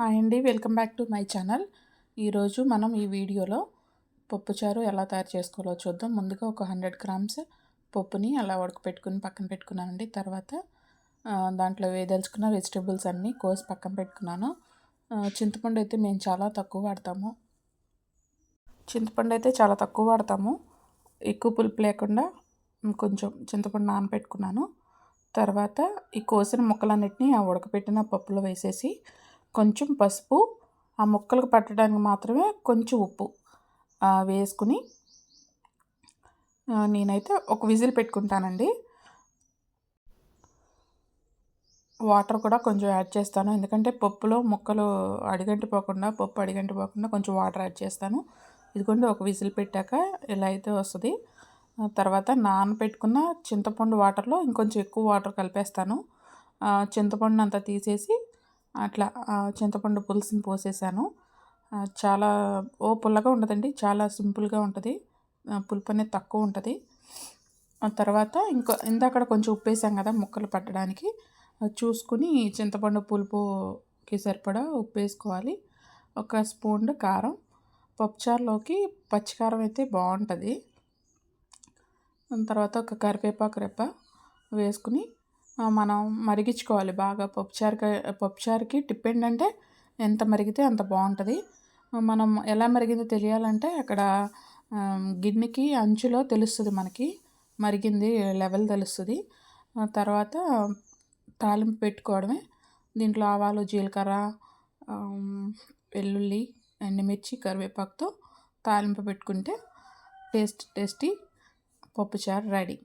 Hi అండి, welcome back to my channel. ఈరోజు మనం ఈ వీడియోలో పప్పుచారు ఎలా తయారు చేసుకోవాలో చూద్దాం. ముందుగా ఒక 100 గ్రామ్స్ పప్పుని అలా ఉడకపెట్టుకుని పక్కన పెట్టుకున్నానండి. తర్వాత దాంట్లో వేదలుచుకున్న వెజిటేబుల్స్ అన్నీ కోసి పక్కన పెట్టుకున్నాను. చింతపండు అయితే మేము చాలా తక్కువ వాడతాము. ఎక్కువ పులుపు లేకుండా కొంచెం చింతపండు నానబెట్టుకున్నాను. తర్వాత ఈ కోసిన ముక్కలన్నిటినీ ఆ ఉడకపెట్టిన పప్పులో వేసేసి కొంచెం పసుపు, ఆ ముక్కలకు పట్టడానికి మాత్రమే కొంచెం ఉప్పు వేసుకుని నేనైతే ఒక విజిల్ పెట్టుకుంటానండి. వాటర్ కూడా కొంచెం యాడ్ చేస్తాను, ఎందుకంటే పప్పులో ముక్కలు పప్పు అడిగంటిపోకుండా కొంచెం వాటర్ యాడ్ చేస్తాను. ఇదిగోండి, ఒక విజిల్ పెట్టాక ఇలా అయితే వస్తుంది. తర్వాత నానబెట్టుకున్న చింతపండు వాటర్లో ఇంకొంచెం ఎక్కువ వాటర్ కలిపేస్తాను. చింతపండుని అంతా తీసేసి అట్లా చింతపండు పులుసుని పోసేసాను. చాలా పుల్లగా ఉండదండి, చాలా సింపుల్గా ఉంటుంది. పులుపు అనేది తక్కువ ఉంటుంది. తర్వాత ఇందాక కొంచెం ఉప్పు వేసాం కదా ముక్కలు పట్టడానికి, చూసుకుని చింతపండు పులుపుకి సరిపడా ఉప్పు వేసుకోవాలి. ఒక స్పూన్ కారం, పప్పుచారులోకి పచ్చికారం అయితే బాగుంటుంది. తర్వాత ఒక కరివేపాకు రెప్ప వేసుకుని మనం మరిగించుకోవాలి బాగా. పప్పుచారుకి టిప్ ఏంటంటే ఎంత మరిగితే అంత బాగుంటుంది. మనం ఎలా మరిగిందో తెలియాలంటే అక్కడ గిన్నెకి అంచులో తెలుస్తుంది, మనకి మరిగింది లెవెల్ తెలుస్తుంది. తర్వాత తాలింపు పెట్టుకోవడమే. దీంట్లో ఆవాలు, జీలకర్ర, వెల్లుల్లి, ఎండుమిర్చి, కరివేపాకుతో తాలింపు పెట్టుకుంటే టేస్టీ పప్పుచారు రెడీ.